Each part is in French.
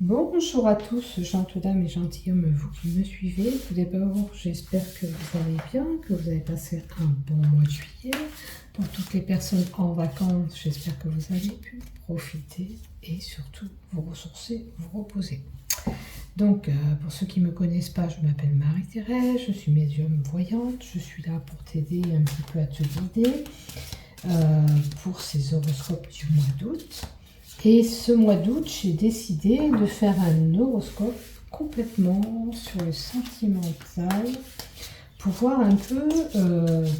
Bonjour à tous, gentes dames et gentilshommes, vous qui me suivez. Tout d'abord, j'espère que vous allez bien, que vous avez passé un bon mois de juillet. Pour toutes les personnes en vacances, j'espère que vous avez pu profiter et surtout vous ressourcer, vous reposer. Donc, pour ceux qui ne me connaissent pas, je m'appelle Marie-Thérèse, je suis médium voyante. Je suis là pour t'aider un petit peu à te guider pour ces horoscopes du mois d'août. Et ce mois d'août, j'ai décidé de faire un horoscope complètement sur le sentimental pour voir un peu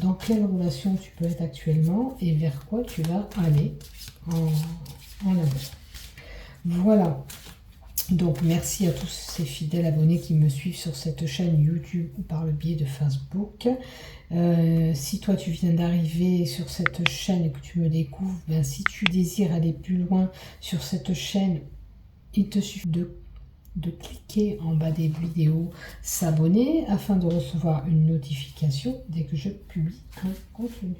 dans quelle relation tu peux être actuellement et vers quoi tu vas aller en amour. Voilà. Donc merci à tous ces fidèles abonnés qui me suivent sur cette chaîne YouTube ou par le biais de Facebook. Si toi tu viens d'arriver sur cette chaîne et que tu me découvres, ben, si tu désires aller plus loin sur cette chaîne, il te suffit de cliquer en bas des vidéos, s'abonner afin de recevoir une notification dès que je publie un contenu.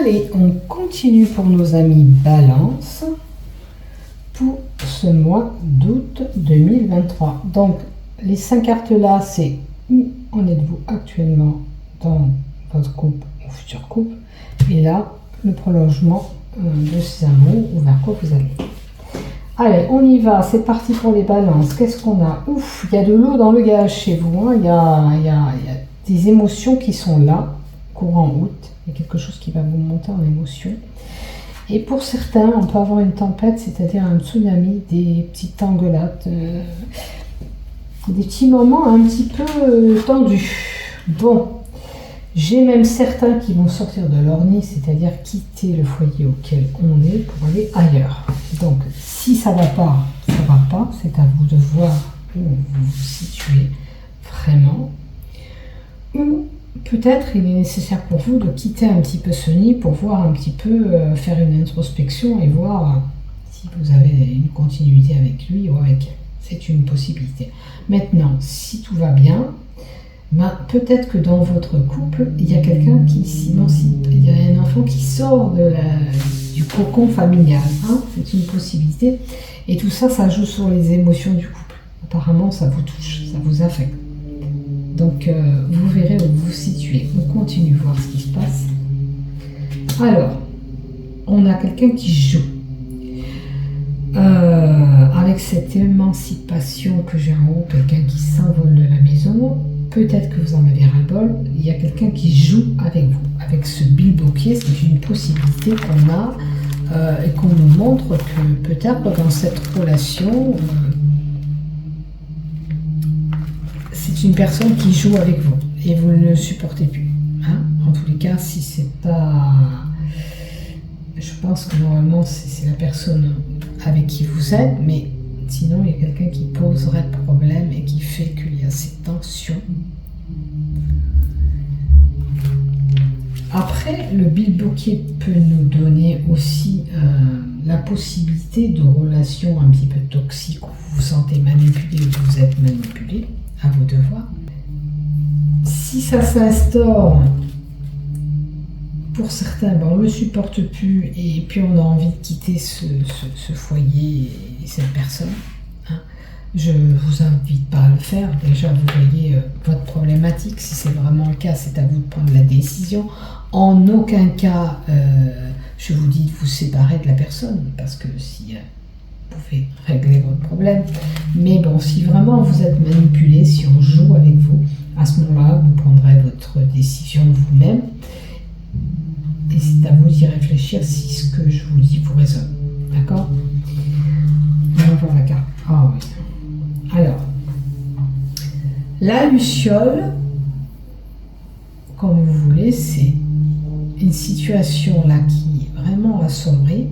Allez, on continue pour nos amis Balance pour ce mois d'août 2023. Donc les 5 cartes là, c'est où en êtes-vous actuellement dans votre couple ou futur couple, et là le prolongement de ces amours ou vers quoi vous allez. Allez, on y va, c'est parti pour les balances. Qu'est-ce qu'on a? Ouf, il y a de l'eau dans le gaz chez vous, hein. Il y a des émotions qui sont là, courant août, il y a quelque chose qui va vous monter en émotion. Et pour certains, on peut avoir une tempête, c'est-à-dire un tsunami, des petites engueulades, des petits moments un petit peu tendus. Bon, j'ai même certains qui vont sortir de leur nid, c'est-à-dire quitter le foyer auquel on est pour aller ailleurs. Donc, si ça ne va pas, ça ne va pas. C'est à vous de voir où vous vous situez vraiment. Ou peut-être il est nécessaire pour vous de quitter un petit peu ce nid pour voir un petit peu, faire une introspection et voir si vous avez une continuité avec lui ou avec elle. C'est une possibilité. Maintenant, si tout va bien, ben, peut-être que dans votre couple, il y a quelqu'un qui s'émancipe. Il y a un enfant qui sort du cocon familial. Hein, c'est une possibilité. Et tout ça, ça joue sur les émotions du couple. Apparemment, ça vous touche, ça vous affecte. Donc, vous verrez où vous vous situez. On continue voir ce qui se passe. Alors, on a quelqu'un qui joue. Avec cette émancipation que j'ai en haut, quelqu'un qui s'envole de la maison, peut-être que vous en avez ras-le-bol, il y a quelqu'un qui joue avec vous. Avec ce bilboquet, c'est une possibilité qu'on a et qu'on nous montre que peut-être dans cette relation, c'est une personne qui joue avec vous et vous ne le supportez plus. Hein, en tous les cas, si c'est pas... Je pense que normalement, c'est la personne avec qui vous êtes, mais sinon, il y a quelqu'un qui poserait problème et qui fait qu'il y a ces tensions. Après, le bilboquet peut nous donner aussi la possibilité de relations un petit peu toxiques où vous vous sentez manipulé ou vous êtes manipulé, à vos devoirs. Si ça s'instaure, pour certains, ben on ne le supporte plus et puis on a envie de quitter ce foyer et cette personne. Hein. Je ne vous invite pas à le faire. Déjà, vous voyez votre problématique. Si c'est vraiment le cas, c'est à vous de prendre la décision. En aucun cas, je vous dis de vous séparer de la personne parce que si vous pouvez régler votre problème. Mais bon, si vraiment vous êtes manipulé, si on joue avec vous, à ce moment-là, vous prendrez votre décision vous-même. Et c'est à vous d'y réfléchir si ce que je vous dis vous résonne. D'accord? On va voir la carte. Ah oui. Alors, la luciole, comme vous voulez, c'est une situation là qui est vraiment assombrie,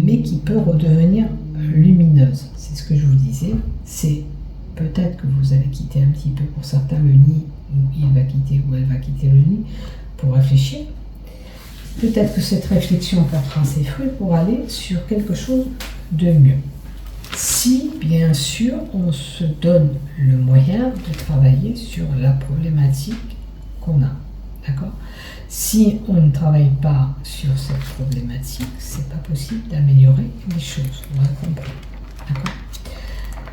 mais qui peut redevenir lumineuse. C'est ce que je vous disais. C'est peut-être que vous allez quitter un petit peu pour certains le nid, ou il va quitter ou elle va quitter le nid pour réfléchir. Peut-être que cette réflexion portera ses fruits pour aller sur quelque chose de mieux. Si, bien sûr, on se donne le moyen de travailler sur la problématique qu'on a. D'accord? Si on ne travaille pas sur cette problématique, c'est pas possible d'améliorer les choses. On va comprendre. D'accord?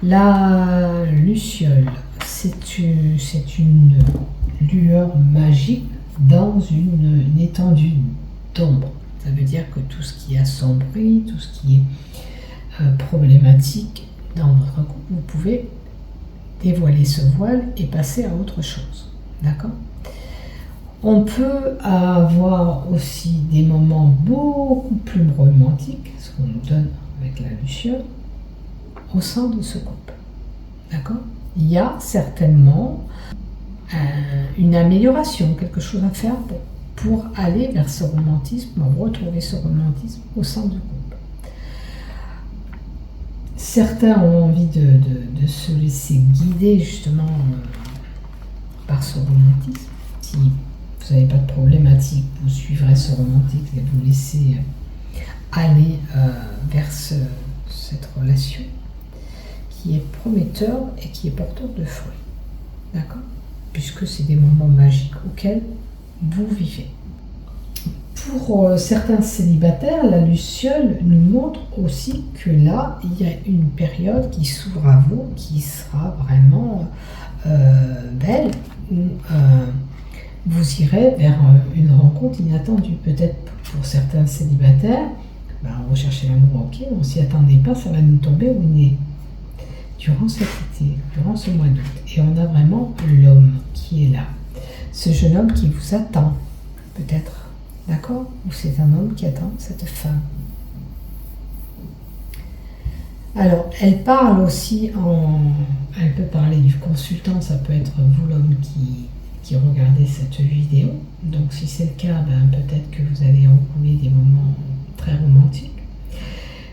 La luciole, c'est une lueur magique dans une étendue d'ombre. Ça veut dire que tout ce qui est assombri, tout ce qui est problématique dans votre couple, vous pouvez dévoiler ce voile et passer à autre chose. D'accord ? On peut avoir aussi des moments beaucoup plus romantiques, ce qu'on nous donne avec la luciole, au sein de ce couple. D'accord ? Il y a certainement une amélioration, quelque chose à faire pour aller vers ce romantisme, retrouver ce romantisme au sein du couple. Certains ont envie de se laisser guider justement par ce romantisme. Si vous n'avez pas de problématique, vous suivrez ce romantisme et vous laissez aller vers cette relation qui est prometteur et qui est porteur de fruits. D'accord ? Puisque c'est des moments magiques auxquels vous vivez. Pour certains célibataires, la luciole nous montre aussi que là, il y a une période qui s'ouvre à vous, qui sera vraiment belle, où vous irez vers une rencontre inattendue. Peut-être pour certains célibataires, on recherchait l'amour, ok, on ne s'y attendait pas, ça va nous tomber au nez. Durant cet été, durant ce mois d'août. Et on a vraiment l'homme qui est là. Ce jeune homme qui vous attend, peut-être, d'accord ? Ou c'est un homme qui attend cette femme. Alors, elle parle aussi elle peut parler du consultant, ça peut être vous l'homme qui regardez cette vidéo. Donc si c'est le cas, peut-être que vous allez rencontrer des moments très romantiques.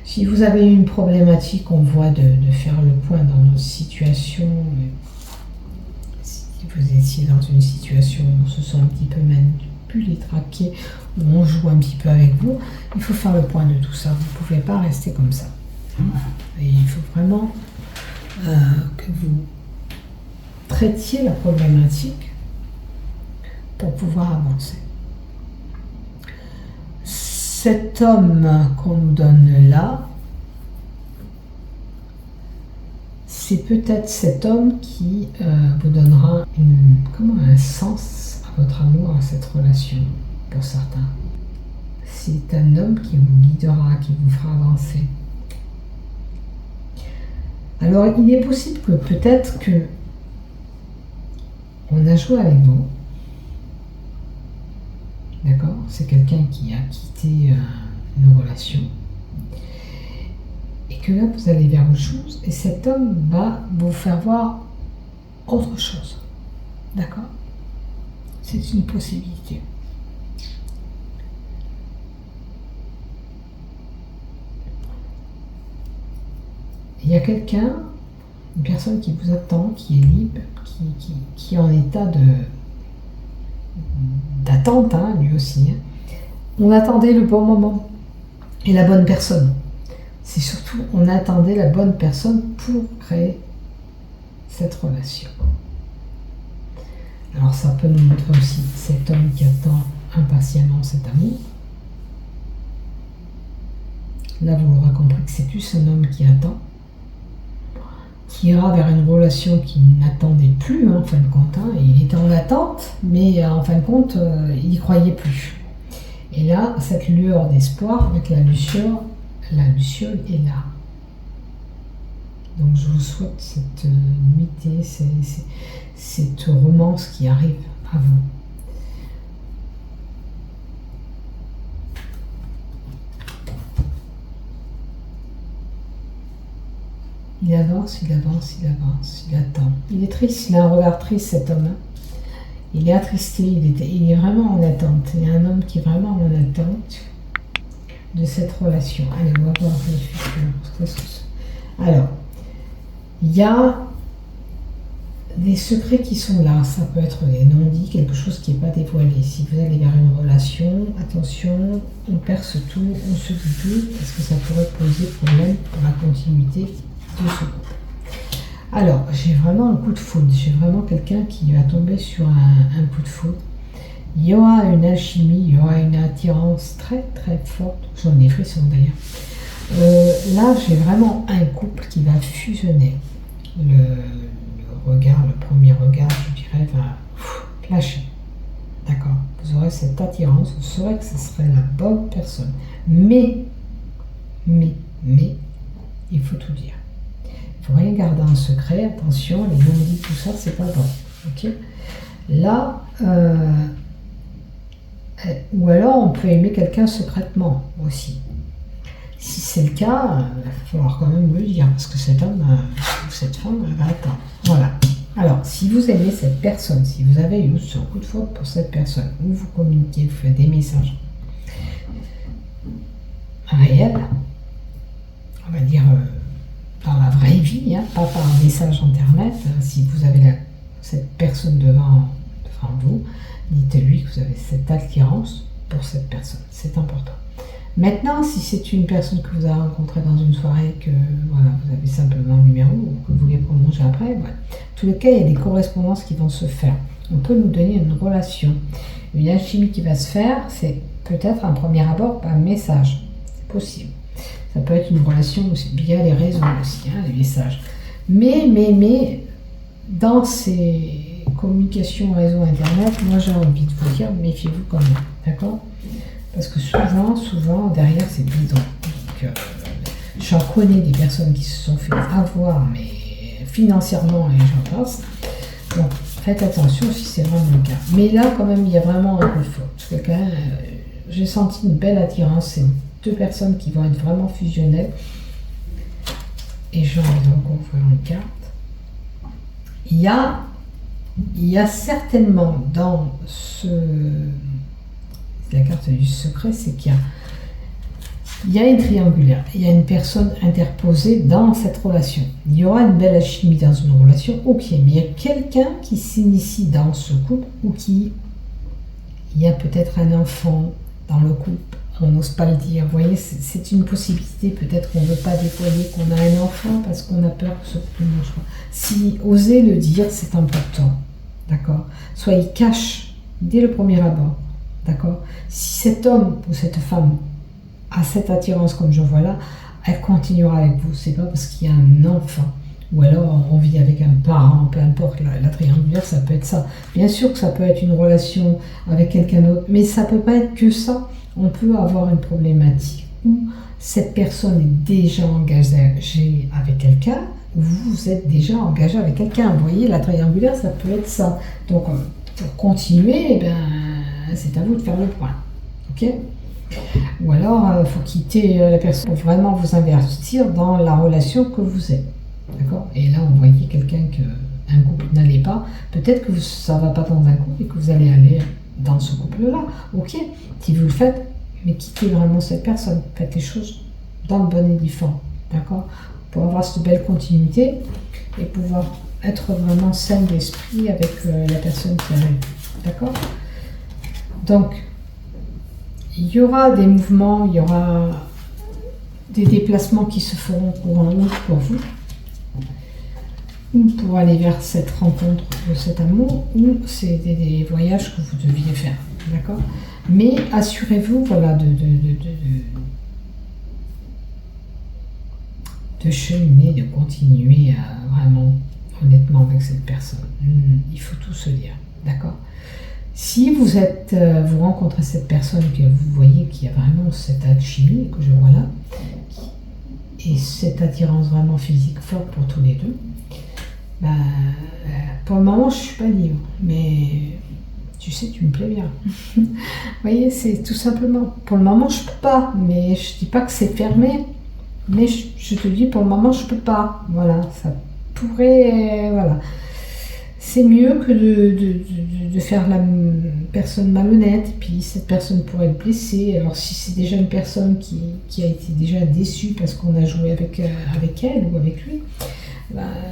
Si vous avez une problématique, on voit de faire le point dans nos situations. Si vous étiez dans une situation où on se sent un petit peu manipulé, traqué, où on joue un petit peu avec vous, il faut faire le point de tout ça. Vous ne pouvez pas rester comme ça. Et il faut vraiment que vous traitiez la problématique pour pouvoir avancer. Cet homme qu'on nous donne là, c'est peut-être cet homme qui vous donnera un sens à votre amour, à cette relation, pour certains. C'est un homme qui vous guidera, qui vous fera avancer. Alors, il est possible que peut-être que on a joué avec vous. D'accord ? C'est quelqu'un qui a quitté une relation. Et que là, vous allez vers autre chose. Et cet homme va vous faire voir autre chose. D'accord ? C'est une possibilité. Il y a quelqu'un, une personne qui vous attend, qui est libre, qui est en état d'attente, lui aussi. On attendait le bon moment et la bonne personne. C'est surtout, on attendait la bonne personne pour créer cette relation. Alors ça peut nous montrer aussi cet homme qui attend impatiemment cet amour. Là, vous l'aurez compris que c'est plus un homme qui attend, qui ira vers une relation qu'il n'attendait plus, en fin de compte. Il était en attente, mais en fin de compte, il n'y croyait plus. Et là, cette lueur d'espoir avec la luciole est là. Donc je vous souhaite cette nuitée, cette romance qui arrive à vous. Il avance, il avance, il avance, il attend. Il est triste, il a un regard triste cet homme. Il est attristé, il est vraiment en attente. Il y a un homme qui est vraiment en attente de cette relation. Allez, on va voir le futur. Alors, il y a des secrets qui sont là. Ça peut être des non-dits, quelque chose qui n'est pas dévoilé. Si vous allez vers une relation, attention, on perce tout, on se dit tout, parce que ça pourrait poser problème pour la continuité de ce couple. Alors, j'ai vraiment un coup de foudre. J'ai vraiment quelqu'un qui va tomber sur un coup de foudre. Il y aura une alchimie, il y aura une attirance très très forte. J'en ai frissons d'ailleurs. Là, j'ai vraiment un couple qui va fusionner. le regard, le premier regard, je dirais, va lâcher. D'accord? Vous aurez cette attirance, vous saurez que ce serait la bonne personne. Mais, il faut tout dire. Il faut rien garder en secret, attention, les non-dits, tout ça, c'est pas bon. Ok? Là, ou alors on peut aimer quelqu'un secrètement aussi. Si c'est le cas, il va falloir quand même le dire, parce que cet homme ou cette femme va attendre. Voilà. Alors, si vous aimez cette personne, si vous avez eu ce coup de foudre pour cette personne, ou vous communiquez, vous faites des messages réels, on va dire par la vraie vie, hein, pas par un message internet, si vous avez cette personne devant vous, dites-lui que vous avez cette attirance pour cette personne, c'est important. Maintenant, si c'est une personne que vous avez rencontrée dans une soirée, que voilà, vous avez simplement un numéro ou que vous voulez prolonger après, voilà. En tous les cas, il y a des correspondances qui vont se faire. On peut nous donner une relation. Une alchimie qui va se faire, c'est peut-être un premier abord par message. C'est possible. Ça peut être une relation aussi, via les réseaux aussi, hein, les messages. Mais, dans ces communications réseau internet, moi j'ai envie de vous dire, méfiez-vous quand même. D'accord ? Parce que souvent, derrière, c'est bidon. J'en connais des personnes qui se sont fait avoir, mais financièrement, et j'en passe. Donc, faites attention si c'est vraiment le cas. Mais là, quand même, il y a vraiment un coup de foudre. J'ai senti une belle attirance. C'est deux personnes qui vont être vraiment fusionnelles. Et j'ai envie de recouvrir une carte. Il y a certainement dans la carte du secret, c'est qu'il y a une triangulaire, il y a une personne interposée dans cette relation. Il y aura une belle alchimie dans une relation, ok, mais il y a quelqu'un qui s'initie dans ce couple ou il y a peut-être un enfant dans le couple, on n'ose pas le dire. Vous voyez, c'est une possibilité, peut-être qu'on ne veut pas déployer qu'on a un enfant parce qu'on a peur que ce couple ne mange pas. Si oser le dire, c'est important, d'accord? Soyez cash dès le premier abord. D'accord? Si cet homme ou cette femme a cette attirance comme je vois là, elle continuera avec vous. C'est pas parce qu'il y a un enfant ou alors on vit avec un parent, peu importe, la triangulaire, ça peut être ça. Bien sûr que ça peut être une relation avec quelqu'un d'autre, mais ça peut pas être que ça. On peut avoir une problématique où cette personne est déjà engagée avec quelqu'un, ou vous êtes déjà engagé avec quelqu'un. Vous voyez, la triangulaire, ça peut être ça. Donc, pour continuer, c'est à vous de faire le point. Ok? Ou alors, il faut quitter la personne pour vraiment vous investir dans la relation que vous êtes. D'accord? Et là, on voyait quelqu'un qu'un couple n'allait pas. Peut-être que ça ne va pas dans un couple et que vous allez aller dans ce couple-là. Ok? Si vous le faites, mais quittez vraiment cette personne. Faites les choses dans le bon édifiant. D'accord? Pour avoir cette belle continuité et pouvoir être vraiment saine d'esprit avec la personne qui arrive. D'accord? Donc, il y aura des mouvements, il y aura des déplacements qui se feront courant pour vous, ou pour aller vers cette rencontre de cet amour, ou c'est des voyages que vous deviez faire. D'accord? Mais assurez-vous, voilà, de cheminer, de continuer vraiment honnêtement avec cette personne. Il faut tout se dire. D'accord? Si vous rencontrez cette personne que vous voyez qu'il y a vraiment cette alchimie que je vois là, et cette attirance vraiment physique forte pour tous les deux, pour le moment je suis pas libre, mais tu sais, tu me plais bien. Vous voyez, c'est tout simplement, pour le moment je peux pas, mais je dis pas que c'est fermé, mais je te dis pour le moment je peux pas. Voilà, ça pourrait, voilà. C'est mieux que de faire la personne malhonnête, et puis cette personne pourrait être blessée. Alors si c'est déjà une personne qui a été déjà déçue parce qu'on a joué avec elle ou avec lui,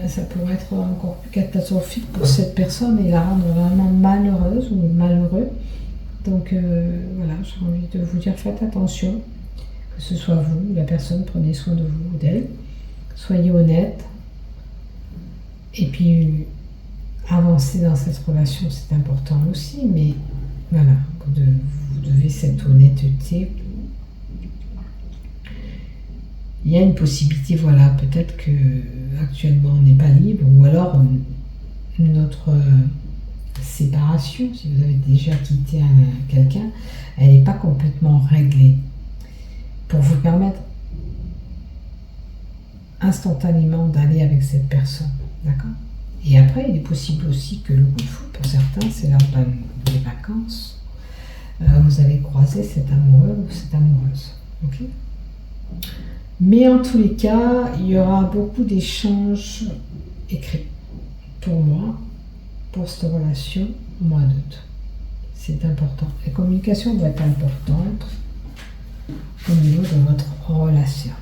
ça pourrait être encore plus catastrophique pour cette personne et la rendre vraiment malheureuse ou malheureux. Donc voilà, j'ai envie de vous dire, faites attention, que ce soit vous, la personne, prenez soin de vous ou d'elle, soyez honnête, et puis avancer dans cette relation, c'est important aussi, mais voilà, vous devez cette honnêteté il y a une possibilité, voilà, peut-être que actuellement on n'est pas libre, ou alors notre séparation, si vous avez déjà quitté quelqu'un, elle n'est pas complètement réglée. Pour vous permettre instantanément d'aller avec cette personne, d'accord? Et après, il est possible aussi que le coup de foudre, pour certains, c'est lors des vacances. Vous allez croiser cet amoureux ou cette amoureuse, ok? Mais en tous les cas, il y aura beaucoup d'échanges écrits pour moi, pour cette relation au mois d'août. C'est important. La communication doit être importante au niveau de votre relation.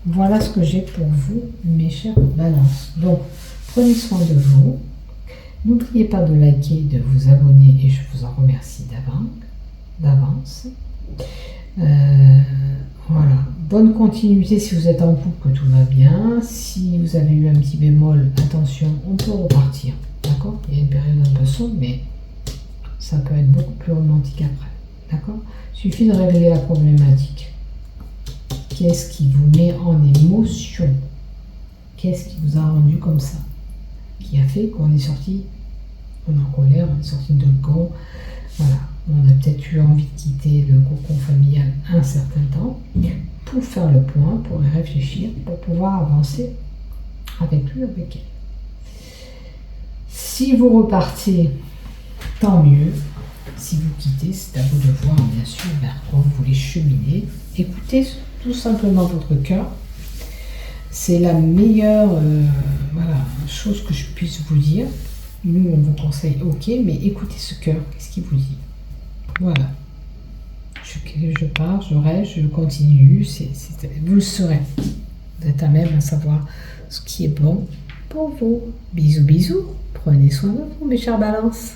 Voilà ce que j'ai pour vous, mes chers balances. Donc, prenez soin de vous. N'oubliez pas de liker, de vous abonner et je vous en remercie d'avance. Voilà. Bonne continuité si vous êtes en couple, que tout va bien. Si vous avez eu un petit bémol, attention, on peut repartir. D'accord? Il y a une période un peu sombre, mais ça peut être beaucoup plus romantique après. D'accord? Il suffit de régler la problématique. Qu'est-ce qui vous met en émotion? Qu'est-ce qui vous a rendu comme ça? Qui a fait qu'on est sorti, on est en colère, on est sorti de gants. Voilà, on a peut-être eu envie de quitter le cocon familial un certain temps pour faire le point, pour y réfléchir, pour pouvoir avancer avec lui ou avec elle. Si vous repartez, tant mieux. Si vous quittez, c'est à vous de voir bien sûr vers quoi vous voulez cheminer. Écoutez tout simplement votre cœur. C'est la meilleure chose que je puisse vous dire. Nous, on vous conseille, ok, mais écoutez ce cœur. Qu'est-ce qu'il vous dit? Voilà. Je pars, je reste, je continue. Vous le saurez. Vous êtes à même à savoir ce qui est bon pour vous. Bisous, bisous. Prenez soin de vous, mes chères balances.